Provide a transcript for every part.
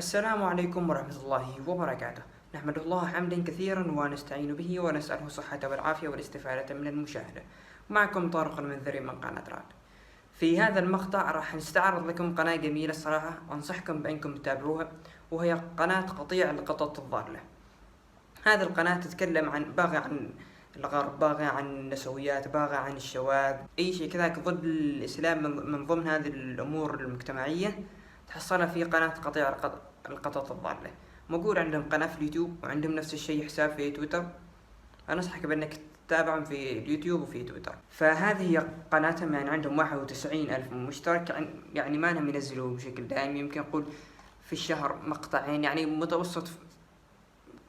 السلام عليكم ورحمة الله وبركاته. نحمد الله حمدا كثيرا ونستعين به ونسأله الصحة والعافية والاستفادة من المشاهدة. معكم طارق المنذري من قناة راد. في هذا المقطع راح نستعرض لكم قناة جميلة الصراحة، وانصحكم بأنكم تتابعوها، وهي قناة قطيع القطط الضالة. هذه القناة تتكلم باغي عن الغرب، باغي عن النسويات، باغي عن الشواذ، أي شيء كذاك ضد الإسلام من ضمن هذه الأمور المجتمعية تحصلها في قناة قطيع القطط الضالة. موجود عندهم قناة في اليوتيوب، وعندهم نفس الشيء حساب في تويتر. أنصحك بأنك تتابعهم في اليوتيوب وفي تويتر. فهذه هي قناتهم، يعني عندهم 91,000 مشترك، يعني ما لهم ينزلوا بشكل دائم، يمكن أقول في الشهر مقطعين، يعني متوسط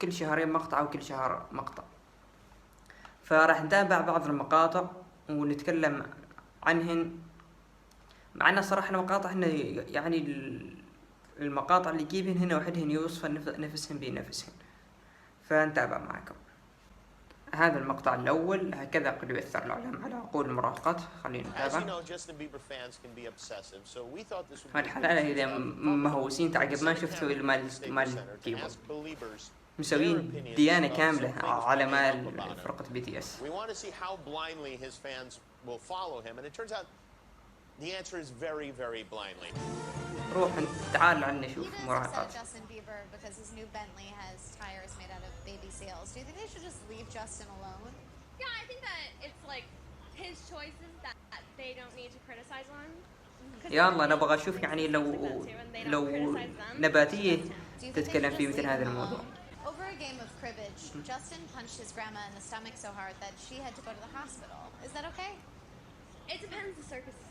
كل شهرين مقطع أو كل شهر مقطع. فراح نتابع بعض المقاطع ونتكلم عنهن. مع أن صراحة المقاطع هنا يعني المقاطع اللي يجيبهن هنا وحدهن يوصف نفسهن بنفسهن. فنتابع معكم. هذا المقطع الأول: هكذا قد يؤثر الإعلام على عقول المراهقات. خلينا نتابع. الحلقة إذا مهووسين تعقب ما شفتوا المال كيبورد، مسوين ديانة كاملة على مال فرقة BTS. The answer is very, very blindly. روح تعال عنا نشوف مراهقات. Justin Bieber because his new Bentley has tires made out of baby seals. Do you think they should just leave Justin alone? Yeah, I think that it's like his choices that they don't need to criticize on. يا الله نبغى أشوف يعني لو نباتية تتكلم في مثل هذا الموضوع. Over a game of cribbage, Justin punched his grandma in the stomach so hard that she had to go to the hospital. Is that okay? It depends the circumstances.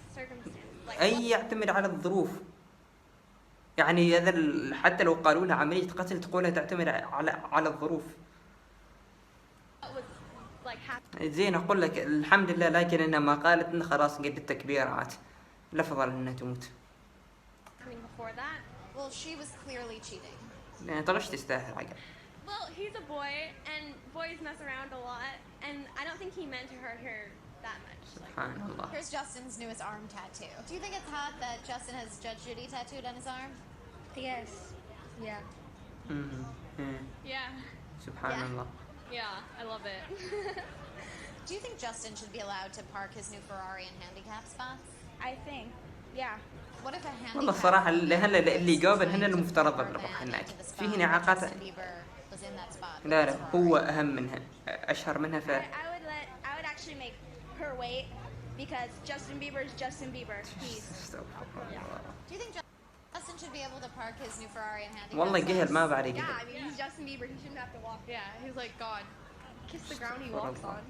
أي يعتمد على الظروف. يعني هذا حتى لو قالوا لها عملية قتل تقولها تعتمد على الظروف. زين أقول لك الحمد لله، لكن إنها ما قالت إن خلاص قد التكبيرات الأفضل إنها تموت. Well, she was clearly cheating. يعني طرش تستاهل عقل. Well, he's a boy and boys mess around a lot, and I don't think he meant to hurt her that much. سبحان الله. Here's Justin's newest arm tattoo. Do you think it's hot that Justin has Judge Judy tattooed on his arm? Yes. Yeah. Yeah. سبحان الله. Yeah, I love it. Do you think Justin should be allowed to park his new Ferrari in handicap spots? I think. Yeah. What if a handicap? والله الصراحة اللي جاوبن هنا المفترض نروح هناك. في هنا علاقات. لا هو أهم منها، أشهر منها. I would actually make her wait because Justin Bieber is Justin Bieber. He's. Do you think Justin should be able to park his new Ferrari in handicap? والله جهل ما بعد Yeah, I mean he's Justin Bieber. He shouldn't have to walk. Yeah, he's like God. Kiss the ground he walks on.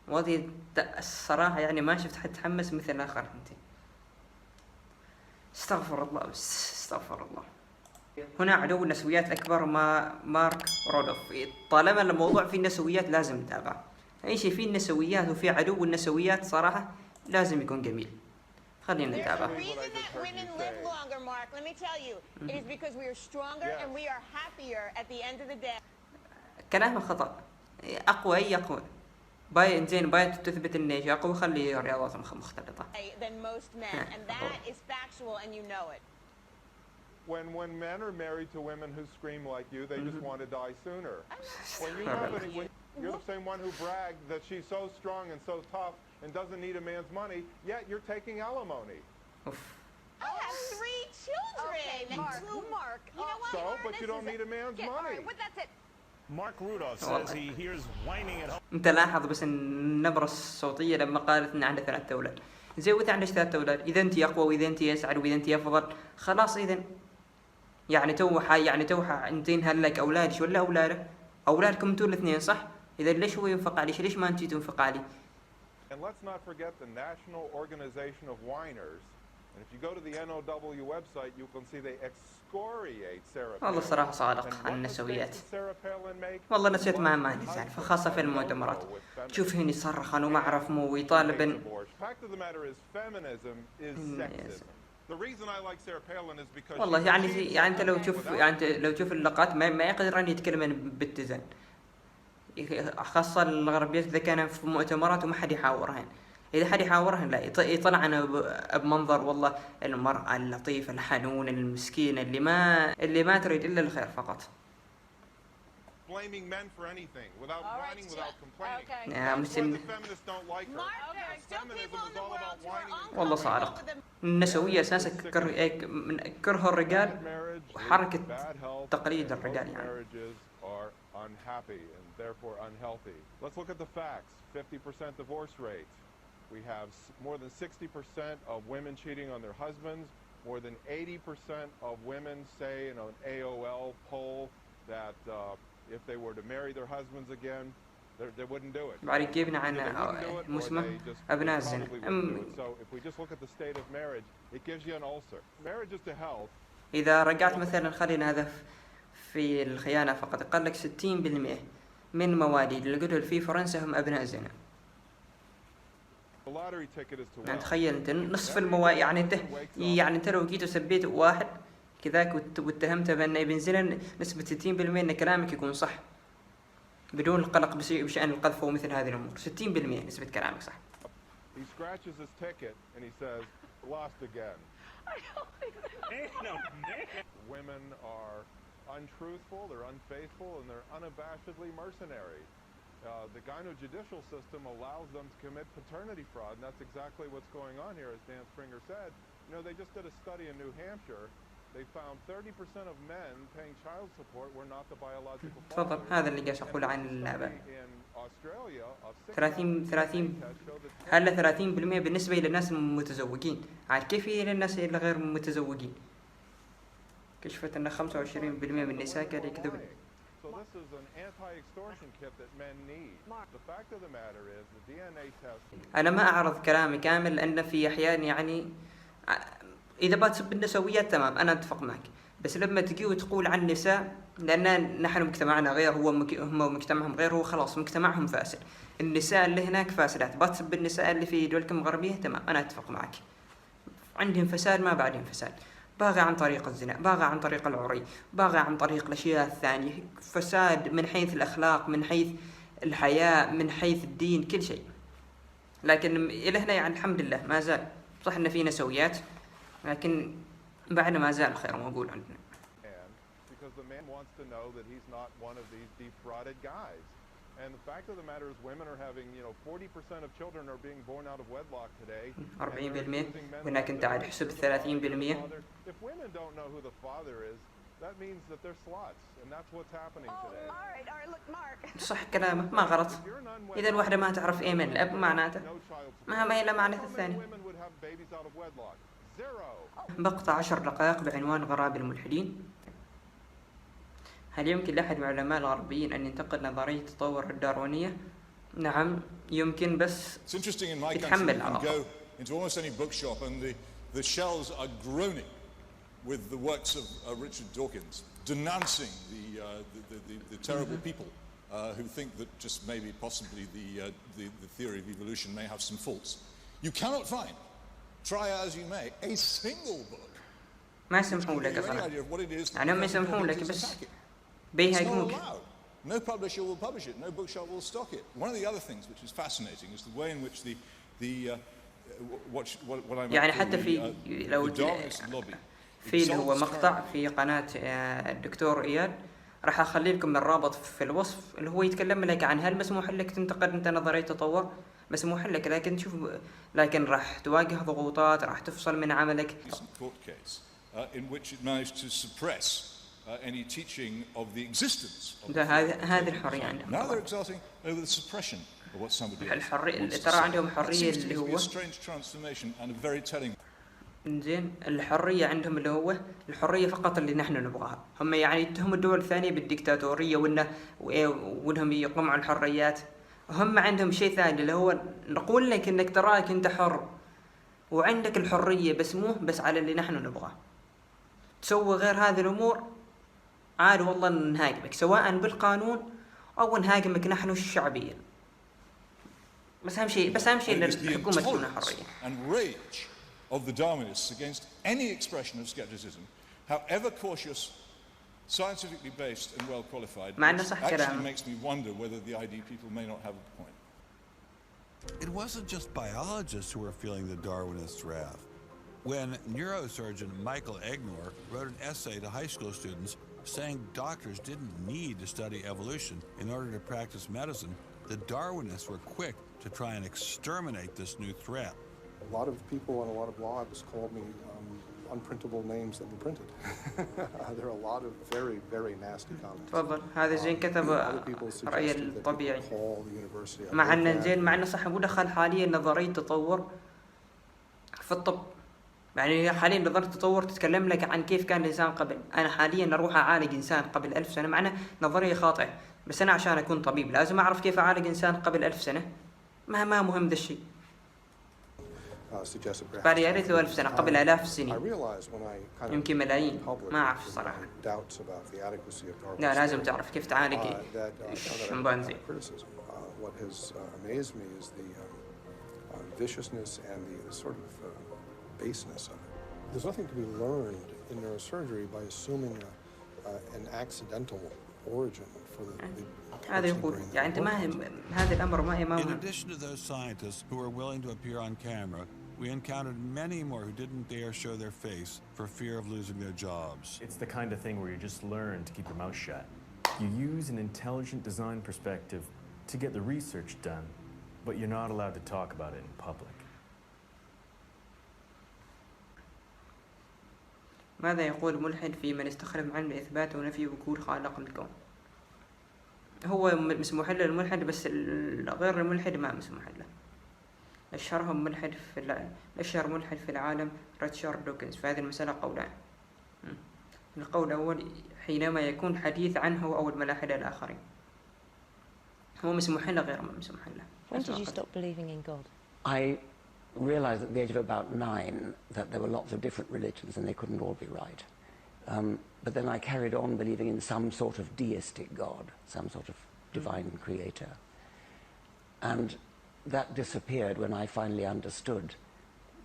وهذه الصراحة يعني ما شفت حد تحمس مثل آخر أنت. استغفر الله، بس استغفر الله. هنا عدو النسويات الأكبر مارك رودوف. طالما الموضوع فيه النسويات لازم نتابع. أي شيء فيه النسويات وفيه عدو النسويات صراحة لازم يكون جميل. خلينا نتابع. كلامه خطأ. أقوى أي أقوى. باي زين باي تثبت إن إيش أقوى، خلي رياضات مختلطة. When men are married to women who scream like you, they just want to die sooner. When you're the same one who bragged that she's so strong and so tough and doesn't need a man's money, yet you're taking alimony. I have 3 children. Okay, Mark. You know what? So, but you don't need a man's money. But that's it. Mark Rudolph says he hears whining at home. أنت لاحظ بس النبرة الصوتية لما قالت إن عنده 3 أولاد. زي وإذا عندك 3 أولاد، إذا أنت أقوى وإذا أنت أسعد وإذا أنت أفضل، خلاص إذا يعني توها أنتين هلك أولادش ولا أولاده؟ أولادكم أنتوا الاثنين صح؟ إذا ليش هو ينفق عليش؟ ليش ما أنتي تنفق علي؟ And let's not forget the National Organization of Whiners. And if you go to the NOW website, you can see they excoriate Sarah Palin. والله الصراحة صادق عن النسويات. والله نسيت ما نزعل، فخاصة في المؤتمرات. شوف هني يصرخن وما أعرف مو ويطالبن. والله يعني أنت لو تشوف اللقاءات ما يقدرون يتكلمون باتزان. خاصة الغربيات إذا كانوا في مؤتمرات وما حد يحاورهن. إذا حد يحاورهن لا يطلع أنا بمنظر والله المرأة اللطيفة الحنونة المسكينة اللي ما تريد إلا الخير فقط. Blaming men for anything, without whining, without complaining. Okay. That's why the feminists don't like her. Mark, still people in the world who are والله صادق. النسوية أساسا من كره الرجال وحركة تقليد الرجال يعني. Marriages are unhappy and therefore unhealthy. Let's look at the facts. 50% divorce rate. We have more than 60% of women cheating on their husbands. More than 80% of women say in an AOL poll that if they were to marry their husbands again, they wouldn't do it. بعد جبنا عن مسمى أبناء الزنا. So if we just look at the state of marriage, it gives you an ulcer. Marriage is to health. إذا رجعت مثلا خلينا هذا في الخيانة فقط قال لك 60% من مواليد القتل في فرنسا هم أبناء زنا. يعني تخيل أنت نصف يعني أنت لو جيت وسبيت واحد كذاك واتهمته بأنه ابن زنا نسبة 60% أن كلامك يكون صح بدون القلق بشأن القذف ومثل هذه الأمور. 60% نسبة كلامك صح. He scratches his ticket and he says, "Lost again." Women are untruthful, they're unfaithful, and they're unabashedly mercenary. The gyno-judicial system allows them to commit paternity fraud, and that's exactly what's going on here, as Dan Springer said. You know, they just did a study in New Hampshire. They found 30% of men paying child support were not the biological father. تفضل هذا اللي جالس أقول عن الآباء. 30 هلا 30% بالنسبة إلى الناس المتزوجين. عاد كيف إلى الناس اللي غير متزوجين؟ كشفت أن 25% من النساء كانوا يكذبون. So this is an anti-extortion kit that men need. The fact of the matter is the DNA test. أنا ما أعرض كلامي كامل لأن في أحيان يعني إذا بتسب النسويات تمام أنا أتفق معك، بس لما تجي وتقول عن النساء لأن نحن مجتمعنا غير هم مجتمعهم غير هو خلاص مجتمعهم فاسد. النساء اللي هناك فاسدات، بتسب النساء اللي في دولكم الغربية تمام أنا أتفق معك. عندهم فساد ما بعدهم فساد. باغي عن طريق الزنا، باغي عن طريق العري، باغي عن طريق الأشياء الثانية، فساد من حيث الأخلاق، من حيث الحياة، من حيث الدين، كل شيء. لكن إلى هنا يعني الحمد لله ما زال صح إن في نسويات، لكن بعد ما زال الخير موجود عندنا. Because the man wants to know that he's not one of these defrauded guys. And the fact of the matter is women are having, 40% of children are being born out of wedlock today. 40% هناك أنت عاد حسب 30%. If women don't know who the father is, that means that they're sluts, and that's what's happening today. All right, look, Mark. صح كلامه ما غلط. إذا الواحدة ما تعرف إيه من الأب معناته ما إلا معناته الثاني. مقطع 10 دقائق بعنوان غراب الملحدين. هل يمكن لأحد من العلماء الغربيين أن ينتقد نظرية التطور الداروينية؟ نعم يمكن بس يتحمل العواقب. Into almost any bookshop and the shelves are groaning with the works of Richard Dawkins denouncing the terrible people who think that just maybe possibly the theory of evolution may have some faults. You cannot find, try as you may, a single book. ما يسمحون لك أصلاً. يعني ما يسمحون لك بس بيهاجموك. No publisher will publish it. No bookshop will stock it. One of the other things which is fascinating is the way in which what I يعني حتى في لو في اللي هو مقطع في قناة الدكتور إياد راح أخلي لكم الرابط في الوصف اللي هو يتكلم لك عن هل مسموح لك تنتقد أنت نظرية التطور؟ مسموح لك لكن راح تواجه ضغوطات، راح تفصل من عملك. In which it managed to suppress any teaching of the existence of هذه الحرية عندهم. Now they're exulting over the suppression of what somebody الحرية ترى عندهم حرية اللي هو strange transformation and a very telling. إنزين الحرية عندهم اللي هو الحرية فقط اللي نحن نبغاها. هم يعني يتهموا الدول الثانية بالديكتاتورية وإنهم يقمعوا الحريات. هم عندهم شيء ثاني اللي هو نقول لك إنك تراك أنت حر وعندك الحرية بس مو بس على اللي نحن نبغاه. تسوي غير هذه الأمور عاد والله نهاجمك سواء بالقانون أو نهاجمك نحن الشعبية. بس أهم شيء للحكومة تكون حرية. And rage of the Darwinists against any expression of skepticism, however cautious, scientifically based and well qualified, مع أنه صح actually كلام. makes me wonder whether the ID people may not have a point. It wasn't just biologists who were feeling the Darwinist wrath. When neurosurgeon Michael Egnor wrote an essay to high school students saying doctors didn't need to study evolution in order to practice medicine, the Darwinists were quick to try and exterminate this new threat. A lot of people on a lot of blogs called me unprintable names that were printed. There are a lot of very, very nasty comments. تفضل. هذا زين كتب رأي الطبيعي. مع أن زين مع أنه صح مدخل حاليا نظرية تطور في الطب. يعني حاليا نظرية التطور تتكلم لك عن كيف كان الإنسان قبل. أنا حاليا أروح أعالج إنسان قبل 1000 سنة معنا نظرية خاطئة. بس أنا عشان أكون طبيب لازم أعرف كيف أعالج إنسان قبل 1000 سنة. ما مهم ذا الشيء. بعد يا ريت له 1000 سنة قبل 1000 السنين. يمكن ملايين. ما أعرف الصراحة. لا لازم تعرف كيف تعالج الشمبانزي. What has amazed me is the viciousness and the sort of baseness of it. There's nothing to be learned in neurosurgery by assuming an accidental origin for the هذا يقول يعني أنت ما هذا الأمر ما هي. In addition to those scientists who were willing to appear on camera, we encountered many more who didn't dare show their face for fear of losing their jobs. It's the kind of thing where you just learn to keep your mouth shut. You use an intelligent design perspective to get the research done, but you're not allowed to talk about it in public. ماذا يقول ملحد في من استخدم علم إثبات ونفي وجود خالق الكون؟ هو مسموح له الملحد بس غير الملحد ما مسموح له. أشهرهم ملحد أشهر ملحد في العالم ريتشارد دوكنز. في هذه المسألة قولان. القول الأول حينما يكون حديث عنه أو الملاحدة الآخرين. هو مسموح له غير ما مسموح له. When did you stop believing in God? I realized at the age of about 9 that there were lots of different religions and they couldn't all be right. But then I carried on believing in some sort of deistic God, some sort of divine creator. And that disappeared when I finally understood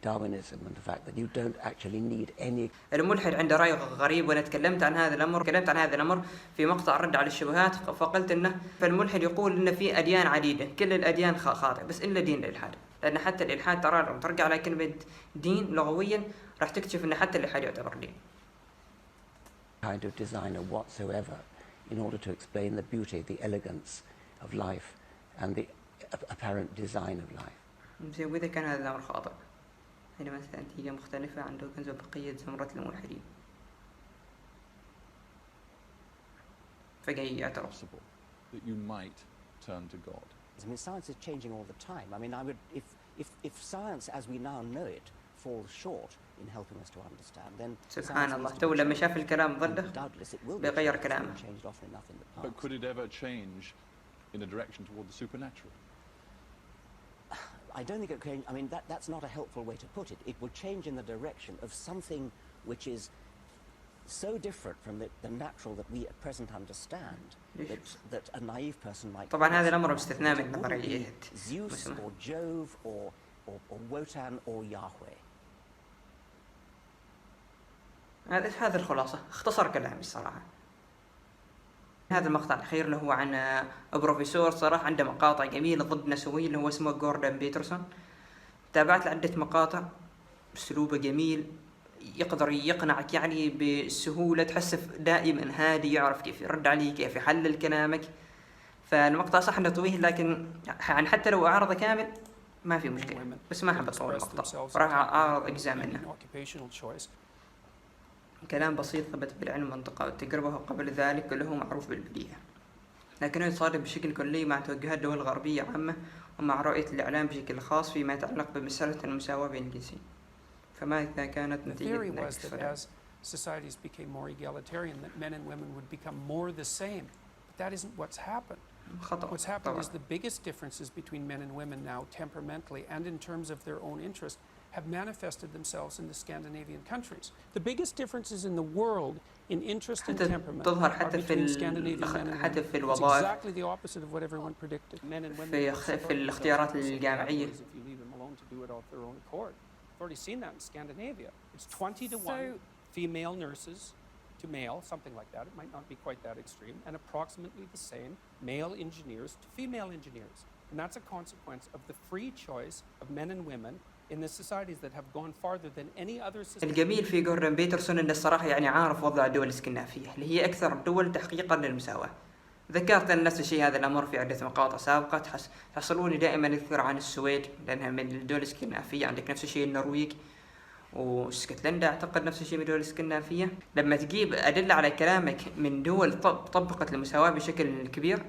Darwinism and the fact that you don't actually need any. الملحد عنده رأي غريب وأنا تكلمت عن هذا الأمر في مقطع رد على الشبهات. فقلت إنه فالملحد يقول إن في أديان عديدة كل الأديان خاطئة بس إلا دين الإلحاد. لأن حتى الإلحاد ترى لو ترجع على كلمة دين لغويا راح تكتشف إن حتى الإلحاد يعتبر دين. Kind of designer whatsoever in order to explain the beauty, the elegance of life and the apparent design of life. زين وإذا كان هذا الأمر خاطئ حينما نتيجة مختلفة عن دوكنز وبقية زمرة الملحدين. فجاي يعترف. That you might turn to God. I mean, science is changing all the time. I mean, I would, if science as we now know it falls short in helping us to understand, then سبحان الله تو لما شاف الكلام ضده بيغير كلامه. But could it ever change in a direction toward the supernatural? I don't think it can. I mean, that's not a helpful way to put it. It will change in the direction of something which is so different from the natural that we at present understand that a naive person might. طبعا هذا الأمر مستثنى من نظرية Zeus or Jove or Wotan or Yahweh. هذا الخلاصة اختصر كلامي الصراحة. هذا المقطع الأخير اللي هو عن بروفيسور صراحة عنده مقاطع جميلة ضد نسوية اللي هو اسمه جوردن بيترسون. تابعت لعدة مقاطع بأسلوبه جميل يقدر يقنعك يعني بسهولة تحس دائما هادي يعرف كيف يرد عليك كيف يحلل كلامك. فالمقطع صح انه طويل لكن يعني حتى لو أعرضه كامل ما في مشكلة بس ما أحب أطول المقطع راح أعرض أجزاء منه. كلام بسيط ثبت بالعلم منطقة والتجربة قبل ذلك كله معروف بالبديهة لكنه يتصادم بشكل كلي مع توجهات الدول الغربية عامة ومع رؤية الإعلام بشكل خاص فيما يتعلق بمسألة المساواة بين الجنسين. فما إذا كانت نتيجة as societies became more egalitarian that men and women would become more the same. But that isn't what's happened. What's happened is the biggest differences between men and women now temperamentally and in terms of their own interest have manifested themselves in the Scandinavian countries. The biggest differences in the world in interest and temperament are between Scandinavian men and women. It's exactly the opposite of what everyone predicted. Men and women في الاختيارات الجامعية. If you leave them alone to do it off their own accord. We've already seen that in Scandinavia. It's 20-1 female nurses to male, something like that. It might not be quite that extreme, and approximately the same male engineers to female engineers. And that's a consequence of the free choice of men and women in the societies that have gone farther than any other society. الجميل في جوردن بيترسون إن الصراحة يعني عارف وضع الدول الاسكندنافية اللي هي أكثر الدول تحقيقا للمساواة. ذكرت أن نفس الشيء هذا الأمر في عدة مقاطع سابقة. تحصلوني دائما يذكر عن السويد لأنها من الدول الاسكندنافية. عندك نفس الشيء النرويج واسكتلندا أعتقد نفس الشيء من الدول الاسكندنافية. لما تجيب أدلة على كلامك من دول طبقت المساواة بشكل كبير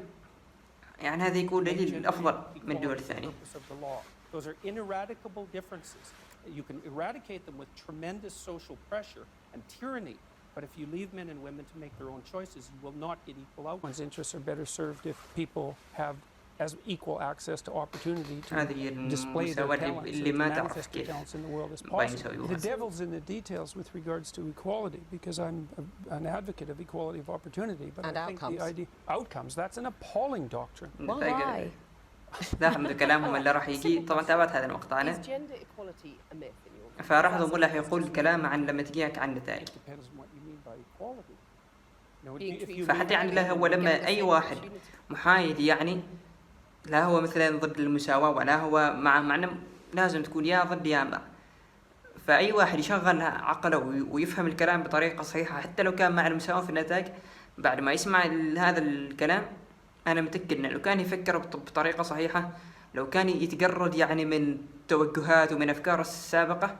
يعني هذا يكون دليل أفضل من الدول الثانية. Those are ineradicable differences. You can eradicate them with tremendous social pressure and tyranny. But if you leave men and women to make their own choices, you will not get equal outcomes. One's interests are better served if people have as equal access to opportunity to display their talents and manifest their talents in the world as possible. The devil's in the details with regards to equality, because I'm an advocate of equality of opportunity. But I think the idea outcomes, that's an appalling doctrine. Why? لاحظوا كلامهم اللي راح يجي. طبعا تابعت هذا المقطع أنا فراح أقول راح يقول كلام عن لما تجيك عن النتائج. فحتى يعني لا هو لما أي واحد محايد يعني لا هو مثلا ضد المساواة ولا هو مع لازم تكون يا ضد يا مع. فأي واحد يشغل عقله ويفهم الكلام بطريقة صحيحة حتى لو كان مع المساواة في النتائج بعد ما يسمع هذا الكلام أنا متأكد إنه لو كان يفكر بطريقة صحيحة لو كان يتجرد يعني من توجهات ومن أفكار السابقة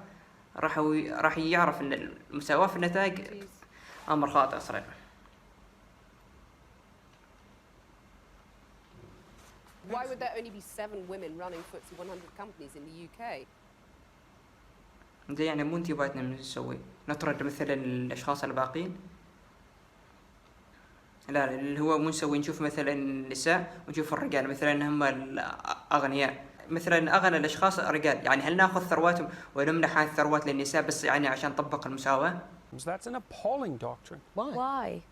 راح يعرف إن المساواة في النتائج أمر خاطئ صراحة. Why would there only be 7 women running FTSE 100 companies in the UK? زي يعني مو انتي بايتنا نسوي نطرد مثلا الأشخاص الباقين. لا اللي هو مو نسوي نشوف مثلا النساء ونشوف الرجال مثلا هم الأغنياء مثلا أغنى الأشخاص الرجال يعني هل نأخذ ثرواتهم ونمنح هذه الثروات للنساء بس يعني عشان نطبق المساواة؟ That's an appalling doctrine. Why?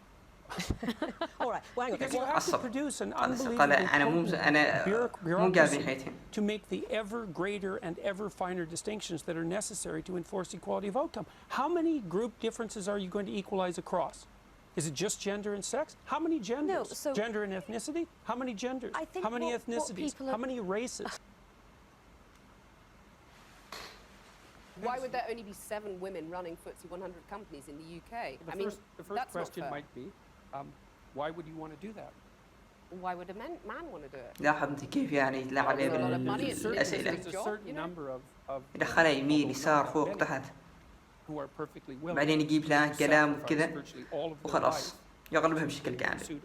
All right, well, because you have to produce an unbelievable bureaucracy to make the ever greater and ever finer distinctions that are necessary to enforce equality of outcome. How many group differences are you going to equalize across? Is it just gender and sex? How many genders? No, so gender and ethnicity? How many genders? How many ethnicities? How many races? Why would there only be 7 women running FTSE 100 companies in the UK? The first question might be, why would you want to do that? Why would a man want to do it? لاحظت كيف يعني يتلاعب بالأسئلة. يدخلها يمين يسار فوق تحت. بعدين يجيب لها كلام كذا وخلاص يغلبها بشكل كامل.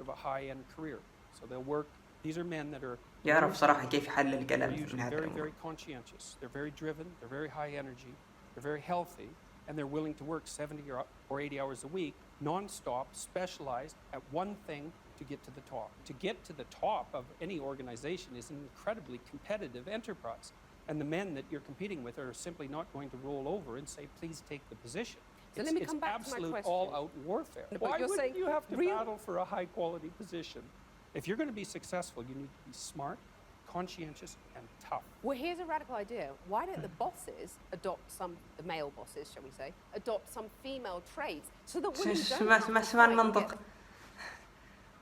يعرف صراحة كيف يحلل الكلام من هذا الأمر. They're very driven, they're very high energy, they're very healthy, and they're willing to work 70 or 80 hours a week, non-stop, specialized at one thing to get to the top. To get to the top of any organization is an incredibly competitive enterprise. And the men that you're competing with are simply not going to roll over and say, please take the position. So let me come back to my question. It's absolute all-out warfare. Why would you have to battle for a high-quality position? If you're going to be successful, you need to be smart, conscientious, and tough. Well, here's a radical idea. Why don't the bosses adopt the male bosses, shall we say, adopt some female traits so that women don't المنطق.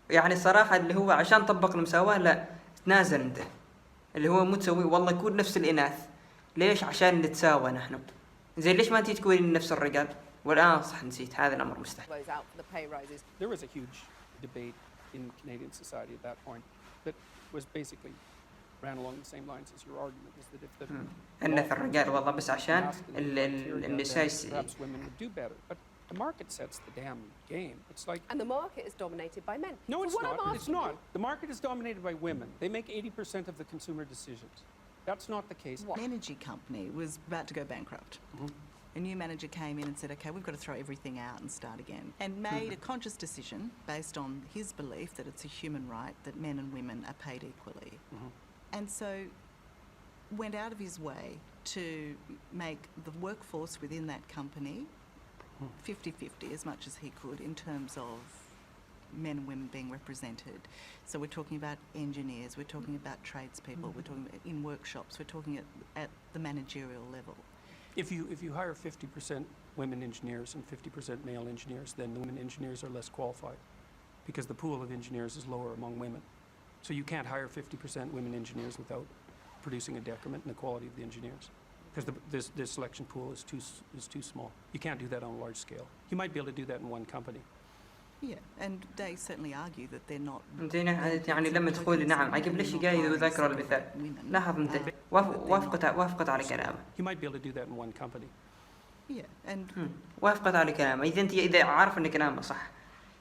يعني صراحة اللي هو عشان طبق المساواة لا تنازل انت. اللي هو مو تسوي والله يكون نفس الإناث. ليش؟ عشان نتساوى نحن. زين ليش ما أنتي تكونين نفس الرجال؟ والآن صح نسيت هذا الأمر مستحيل. There was a huge debate in Canadian society at that point that was basically ran along the same lines as your argument, is that if the النثر الرجال والله بس عشان النساء perhaps women would do better. But the market sets the damn game. It's like and the market is dominated by men. No, it's not. It's not. The market is dominated by women. They make 80% of the consumer decisions. That's not the case. An energy company was about to go bankrupt. A new manager came in and said, okay, we've got to throw everything out and start again. And made a conscious decision based on his belief that it's a human right that men and women are paid equally. And so went out of his way to make the workforce within that company 50-50 as much as he could in terms of men and women being represented. So we're talking about engineers, we're talking about tradespeople, we're talking about in workshops, we're talking at the managerial level. If you hire 50% women engineers and 50% male engineers, then the women engineers are less qualified because the pool of engineers is lower among women. So you can't hire 50% women engineers without producing a decrement in the quality of the engineers, because the selection pool is too small. You can't do that on a large scale. You might be able to do that in one company. Yeah, and they certainly argue that they're not. يعني لما تقول نعم عقب ليش جاي وذكر المثال؟ لاحظ انت وافقت على كلامه. You might be able to do that in one company. Yeah, and وافقت على كلامه. إذا عارف ان كلامه صح،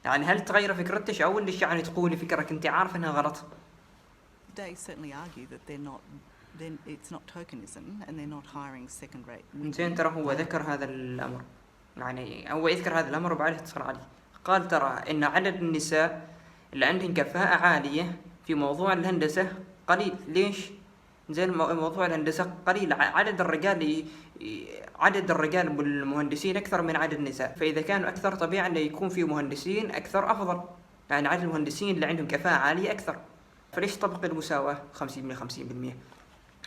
يعني هل تغير فكرتك او ليش يعني تقولي فكرك انت عارف انها غلط؟ They certainly argue that they're not. Then it's not tokenism, and they're not hiring second-rate women. زين ترى هو ذكر هذا الأمر، يعني هو يذكر هذا الأمر وبعدها اتصل عليه. قال ترى إن عدد النساء اللي عندهم كفاءة عالية في موضوع الهندسة قليل. ليش؟ زين موضوع الهندسة قليل، عدد الرجال والمهندسين أكثر من عدد النساء، فإذا كانوا أكثر طبيعي أن يكون في مهندسين أكثر أفضل، يعني عدد المهندسين اللي عندهم كفاءة عالية أكثر. فليش طبق المساواة 50%؟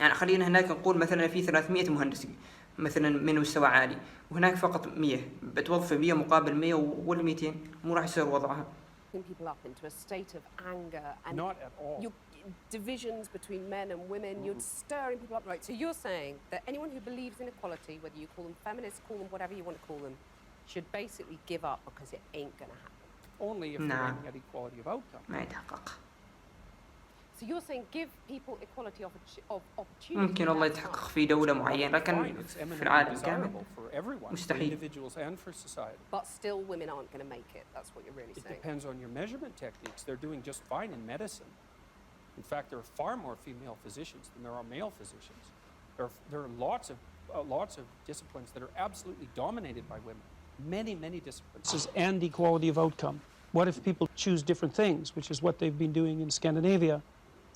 يعني خلينا هناك نقول مثلا في 300 مهندس مثلا من مستوى عالي، وهناك فقط 100، بتوظف 100 مقابل 100 وال 200 مو راح يصير وضعها. People up into a state of anger and not at all. Divisions between men and women, you're stirring people up. Right, so you're saying that anyone who believes in equality, whether you call them feminists, call them whatever you want to call them, should basically give up because it ain't going to happen. Only if they're aiming at equality of outcome. ما يتحقق. So you're saying give people equality of opportunity. ممكن والله يتحقق في دولة معينة، لكن في العالم كامل مستحيل. But still women aren't going to make it. That's what you're really saying. It depends on your measurement techniques. They're doing just fine in medicine. In fact, there are far more female physicians than there are male physicians. There are lots of disciplines that are absolutely dominated by women. Many disciplines. And equality of outcome. What if people choose different things, which is what they've been doing in Scandinavia?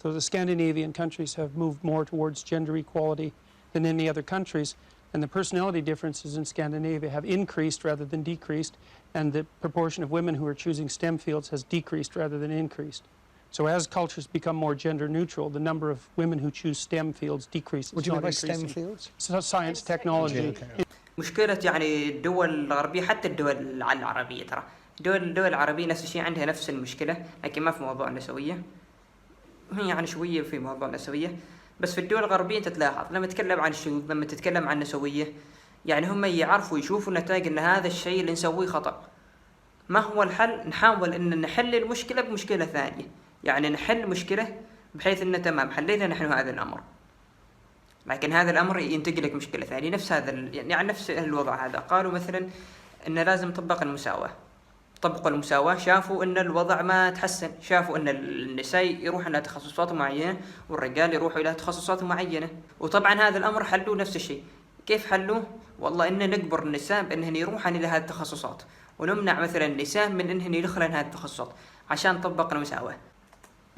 So the Scandinavian countries have moved more towards gender equality than any other countries, and the personality differences in Scandinavia have increased rather than decreased, and the proportion of women who are choosing STEM fields has decreased rather than increased. So as cultures become more gender neutral, the number of women who choose STEM fields decreases. What do you mean by STEM fields? Science, technology. مشكلة يعني الدول الغربية حتى الدول العربية، ترى الدول العربية نفس الشيء عندها نفس المشكلة، لكن ما في موضوع النسوية. هي يعني شوية في موضوع النسوية، بس في الدول الغربية أنت تلاحظ لما تتكلم عن الشذوذ، لما تتكلم عن النسوية، يعني هم يعرفوا يشوفوا النتائج أن هذا الشيء اللي نسويه خطأ. ما هو الحل؟ نحاول أن نحل المشكلة بمشكلة ثانية، يعني نحل مشكلة بحيث أن تمام حلينا نحن هذا الأمر، لكن هذا الأمر ينتج لك مشكلة ثانية. نفس هذا يعني نفس الوضع هذا. قالوا مثلا أن لازم نطبق المساواة، طبقوا المساواة، شافوا أن الوضع ما تحسن، شافوا أن النساء يروحوا إلى تخصصات معينة والرجال يروحوا إلى تخصصات معينة، وطبعا هذا الأمر حلوه نفس الشيء. كيف حلوه؟ والله إن نجبر النساء بأنهن يروحن إلى هذه التخصصات، ونمنع مثلا النساء من أنهن يدخلن هذه التخصصات عشان طبق المساواه.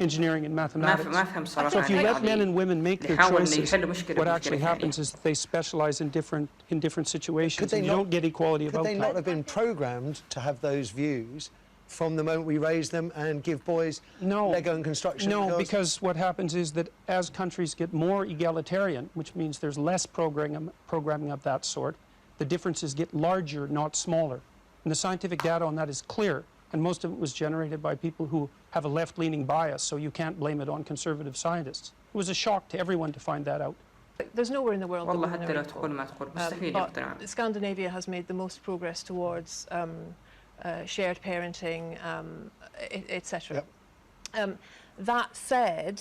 Engineering and mathematics. So if you let men and women make their choices, what actually happens is that they specialize in different situations, and you don't get equality of outcome. Could they not have been programmed to have those views from the moment we raise them and give boys Lego and construction? No, because what happens is that as countries get more egalitarian, which means there's less programming of that sort, the differences get larger, not smaller. And the scientific data on that is clear. And most of it was generated by people who have a left-leaning bias, so you can't blame it on conservative scientists. It was a shock to everyone to find that out. There's nowhere in the world that women are equal. But Scandinavia has made the most progress towards shared parenting, etc. Yep. That said,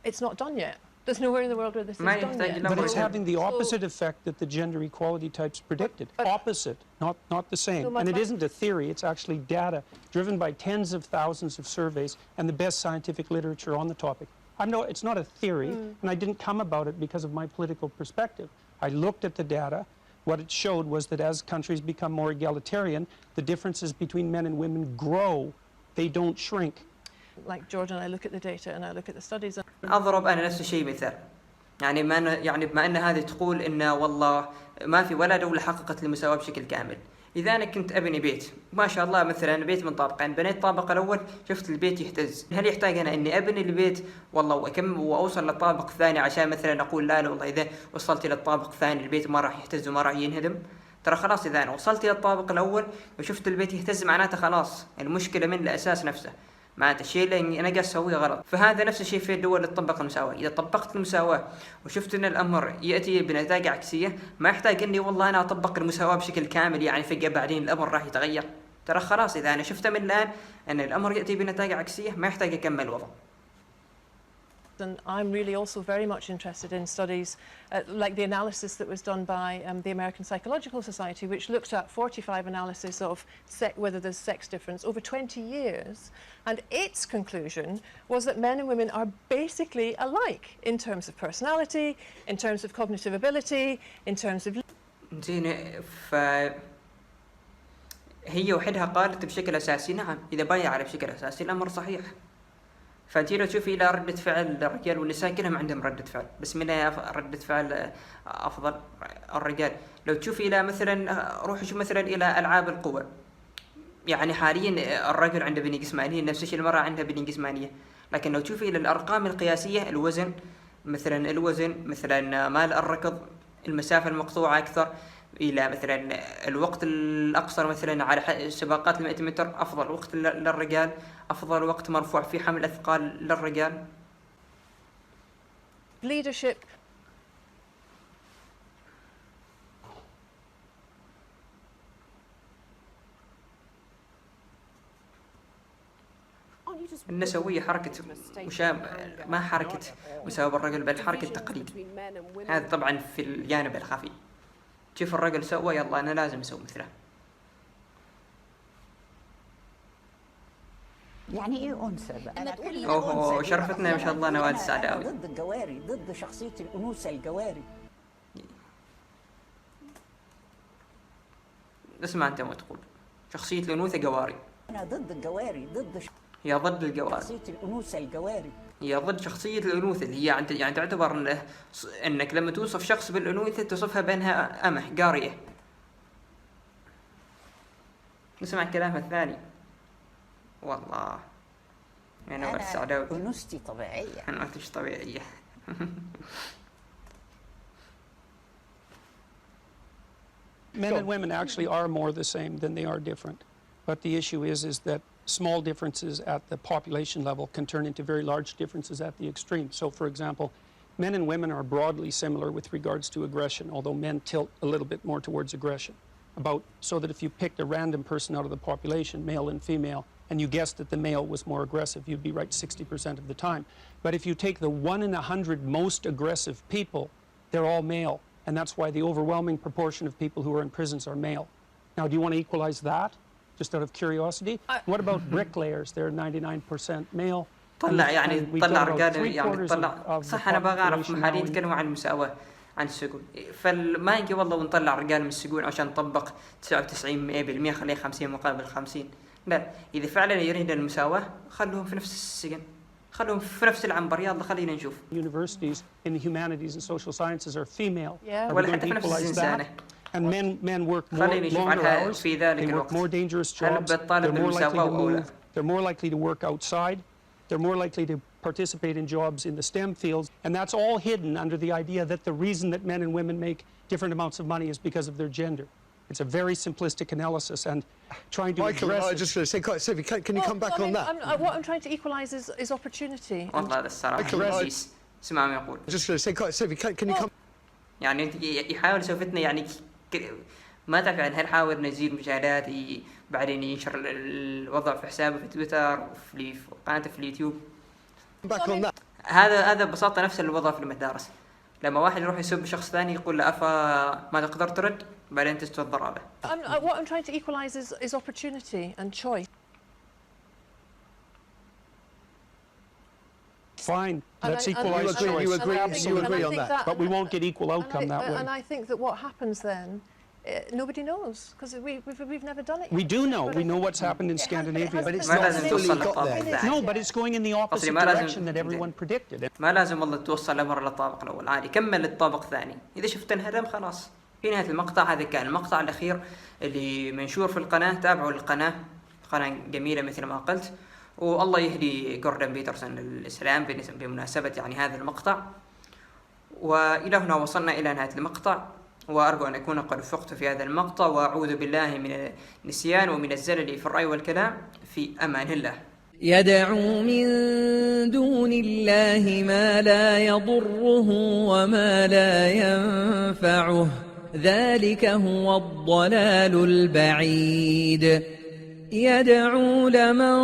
it's not done yet. There's nowhere in the world where this is done yet. But it's having the opposite effect that the gender equality types predicted. Opposite, not the same. And it isn't a theory, it's actually data driven by tens of thousands of surveys and the best scientific literature on the topic. It's not a theory, and I didn't come about it because of my political perspective. I looked at the data. What it showed was that as countries become more egalitarian, the differences between men and women grow, they don't shrink. Like Jordan, I look at the data and I look at the studies. أضرب أنا نفس الشيء مثال، يعني بما أن هذه تقول إن والله ما في ولا دولة حققت المساواة بشكل كامل. إذا أنا كنت أبني بيت ما شاء الله مثلا بيت من طابقين، بنيت الطابق الأول شفت البيت يهتز، هل يحتاج أنا إني أبني البيت والله وأوصل للطابق الثاني عشان مثلا أقول لا والله إذا وصلت إلى الطابق الثاني البيت ما راح يهتز وما راح ينهدم؟ ترى خلاص إذا أنا وصلت إلى الطابق الأول وشفت البيت يهتز معناته خلاص المشكلة من الأساس نفسه. معناته الشيء اللي أنا قاعد أسويه غلط. فهذا نفس الشيء في الدول اللي تطبق المساواة. إذا طبقت المساواة وشفت أن الأمر يأتي بنتائج عكسية، ما يحتاج إني والله أنا أطبق المساواة بشكل كامل يعني فجأة بعدين الأمر راح يتغير. ترى خلاص إذا أنا شفت من الآن أن الأمر يأتي بنتائج عكسية ما يحتاج أكمل الوضع. And I'm really also very much interested in studies like the analysis that was done by the American Psychological Society, which looked at 45 analysis of whether there's sex difference over 20 years, and its conclusion was that men and women are basically alike in terms of personality, in terms of cognitive ability, in terms of... هي وحدها قالت بشكل أساسي نعم، إذا بايع على بشكل أساسي الأمر صحيح. فأنتي لو تشوفي إلى ردة فعل الرجال والنساء كلهم عندهم ردة فعل، بس من ردة فعل أفضل الرجال. لو تشوفي إلى مثلا روح شوف مثلا إلى ألعاب القوى، يعني حاليا الرجل عنده بنية جسمانية نفس الشيء المرأة عندها بنية جسمانية، لكن لو تشوفي إلى الأرقام القياسية الوزن مثلا مال الركض المسافة المقطوعة أكثر، إلى مثلا الوقت الأقصر مثلا على سباقات 100 متر أفضل وقت للرجال، أفضل وقت مرفوع في حمل أثقال للرجال. Leadership. النسوية حركة ما حركة مساواة الرجل بل حركة تقليد. هذا طبعا في الجانب الخفي. شوف الرجل سوى يلا أنا لازم أسوي مثله. يعني إيه أنثى بقى؟ أوه شرفتنا ما شاء الله نوال السعداوي. ضد الجواري، ضد شخصية الأنوثة الجواري. اسمع أنت ما تقول شخصية الأنوثة جواري. أنا ضد الجواري، هي ضد الجواري. شخصية الأنوثة الجواري. هي ضد شخصية الأنوثة اللي هي يعني تعتبر أنك لما توصف شخص بالأنوثة تصفها بأنها أمه جارية. نسمع كلامها الثاني. والله أنا والسعداوي أنوثتي طبيعية. أنوثتش طبيعية. Men and women actually are more the same than they are different. But the issue is that small differences at the population level can turn into very large differences at the extreme. So, for example, men and women are broadly similar with regards to aggression, although men tilt a little bit more towards aggression. So that if you picked a random person out of the population, male and female, and you guessed that the male was more aggressive, you'd be right 60% of the time. But if you take the 1 in 100 most aggressive people, they're all male. And that's why the overwhelming proportion of people who are in prisons are male. Now, do you want to equalize that? Just out of curiosity? What about bricklayers? They're 99% male. طلع رجال يعني طلع صح. أنا بغى أعرف محالين يتكلموا عن المساواة عن السجون، فما يجي والله ونطلع رجال من السجون عشان نطبق 99% خليه 50 مقابل 50. لا، إذا فعلا يريد المساواة خلوهم في نفس السجن، خلوهم في نفس العنبر، يلا خلينا نشوف. Universities in the humanities and social sciences are female. ولا حتى في نفس الزنزانة. And men work longer hours, they work more dangerous jobs, they're more likely to work outside, they're more likely to participate in jobs in the STEM fields, and that's all hidden under the idea that the reason that men and women make different amounts of money is because of their gender. It's a very simplistic analysis, and trying to address... I just want to say, Sophie, can you come back on that? What I'm trying to equalise is opportunity. والله هذا الصراحة اسمع ما يقول. Just want to say, Sophie, can you come... يعني أنت يحاول سوفتنا يعني ما تعرف يعني هل حاول نزيد مشاهدات بعدين ينشر الوضع في حسابه في تويتر وفي قناته في اليوتيوب. هذا ببساطة نفس الوضع في المدارس، لما واحد يروح يسب شخص ثاني يقول له أفا ما تقدر ترد بعدين تستوى الضرابة. What I'm trying to equalise is opportunity and choice. Fine, let's equalise choice. You agree on that. But we won't get equal outcome that way. And I think that what happens then, nobody knows, because we've never done it yet. We do know. We know what's happened in Scandinavia. But it's not fully got there. No, but it's going in the opposite direction that everyone predicted. ما لازم والله توصل الأمر للطابق الأول، عادي كمل الطابق الثاني. إذا شفت انهدم خلاص. في نهاية المقطع هذا كان المقطع الأخير اللي منشور في القناة. تابعوا القناة، قناة جميلة مثل ما قلت، والله يهدي جوردن بيترسون للإسلام بمناسبة يعني هذا المقطع. وإلى هنا وصلنا إلى نهاية المقطع، وأرجو أن أكون قد وفقت في هذا المقطع، وأعوذ بالله من النسيان ومن الزلل في الرأي والكلام. في أمان الله. يدعو من دون الله ما لا يضره وما لا ينفعه ذلك هو الضلال البعيد يدعو لمن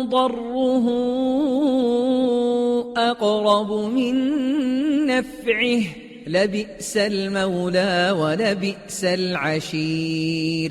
ضره أقرب من نفعه لبئس المولى ولبئس العشير